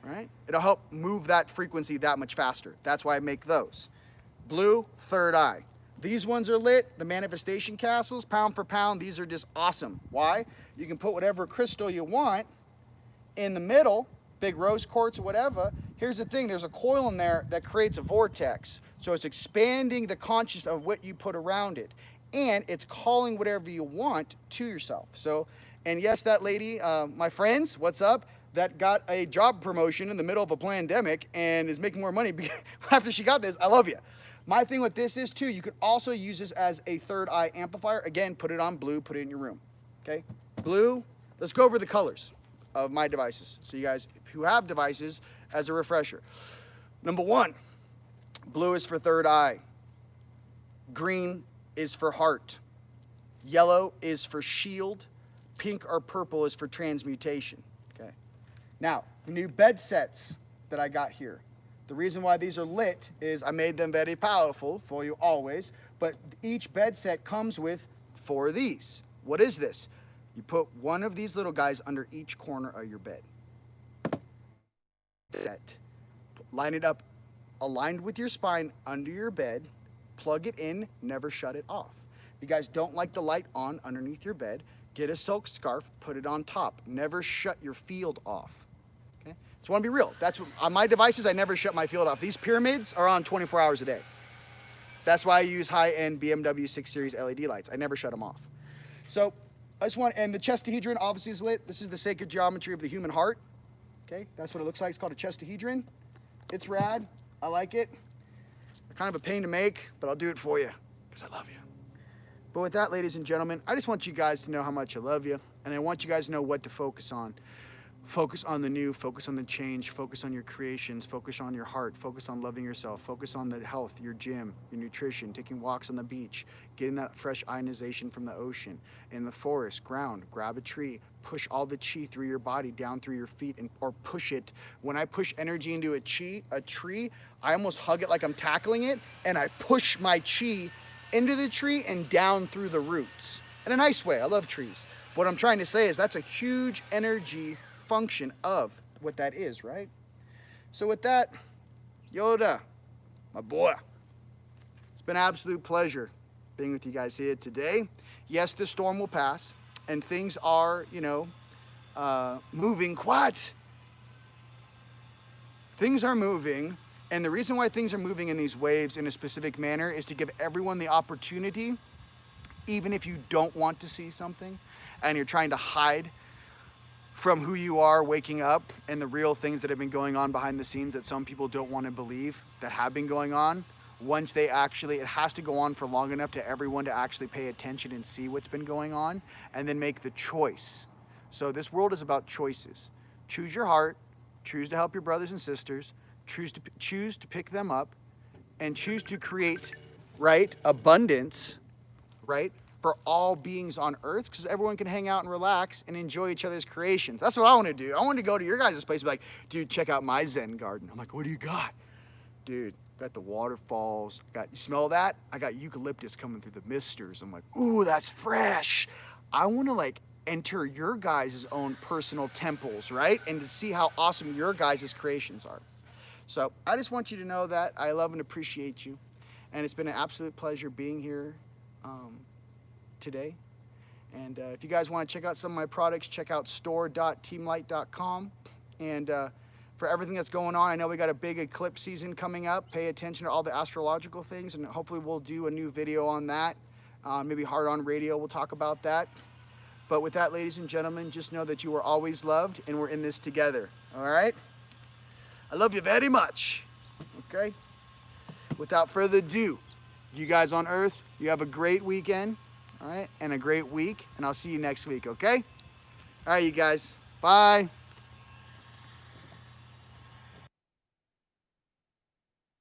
Speaker 1: right? It'll help move that frequency that much faster. That's why I make those. Blue, third eye. These ones are lit. The manifestation castles, pound for pound, these are just awesome. Why? You can put whatever crystal you want in the middle, big rose quartz or whatever. Here's the thing, there's a coil in there that creates a vortex. So it's expanding the consciousness of what you put around it. And it's calling whatever you want to yourself. So, and yes, that lady, my friends, what's up? That got a job promotion in the middle of a pandemic and is making more money after she got this. I love you. My thing with this is too, you could also use this as a third eye amplifier. Again, put it on blue, put it in your room, okay? Blue, let's go over the colors of my devices. So you guys who have devices, as a refresher. Number 1, blue is for third eye. Green is for heart. Yellow is for shield. Pink or purple is for transmutation, okay? Now, the new bed sets that I got here. The reason why these are lit is I made them very powerful for you always, but each bed set comes with 4 of these. What is this? You put one of these little guys under each corner of your bed. Set. Line it up, aligned with your spine under your bed, plug it in, never shut it off. If you guys don't like the light on underneath your bed, get a silk scarf, put it on top. Never shut your field off. Okay? So I want to be real. That's what, on my devices, I never shut my field off. These pyramids are on 24 hours a day. That's why I use high-end BMW 6 Series LED lights. I never shut them off. So I just want, and the chestahedron obviously is lit. This is the sacred geometry of the human heart. Okay, that's what it looks like. It's called a chestahedron. It's rad. I like it. Kind of a pain to make, but I'll do it for you because I love you. But with that, ladies and gentlemen, I just want you guys to know how much I love you, and I want you guys to know what to focus on. Focus on the new, focus on the change, focus on your creations, focus on your heart, focus on loving yourself, focus on the health, your gym, your nutrition, taking walks on the beach, getting that fresh ionization from the ocean, in the forest, ground, grab a tree, push all the chi through your body, down through your feet, or push it. When I push energy into a tree, I almost hug it like I'm tackling it, and I push my chi into the tree and down through the roots. In a nice way, I love trees. What I'm trying to say is that's a huge energy function of what that is, right? So with that, Yoda, my boy, it's been an absolute pleasure being with you guys here today. Yes, the storm will pass, and things are, moving quite. Things are moving, and the reason why things are moving in these waves in a specific manner is to give everyone the opportunity, even if you don't want to see something, and you're trying to hide from who you are waking up and the real things that have been going on behind the scenes that some people don't want to believe that have been going on. Once they actually, it has to go on for long enough to everyone to actually pay attention and see what's been going on and then make the choice. So this world is about choices. Choose your heart, choose to help your brothers and sisters, choose to pick them up, and choose to create, right, abundance, right, for all beings on earth, because everyone can hang out and relax and enjoy each other's creations. That's what I want to do. I want to go to your guys' place and be like, dude, check out my Zen garden. I'm like, what do you got? Dude, got the waterfalls. You smell that? I got eucalyptus coming through the misters. I'm like, ooh, that's fresh. I want to like enter your guys' own personal temples, right? And to see how awesome your guys' creations are. So I just want you to know that I love and appreciate you. And it's been an absolute pleasure being here today. And if you guys want to check out some of my products, check out store.teamlight.com. And for everything that's going on, I know we got a big eclipse season coming up. Pay attention to all the astrological things, and hopefully we'll do a new video on that. Maybe Hard On Radio, we'll talk about that. But with that, ladies and gentlemen, just know that you are always loved, and we're in this together. All right? I love you very much. Okay? Without further ado, you guys on Earth, you have a great weekend. All right, and a great week, and I'll see you next week, okay? All right, you guys, bye.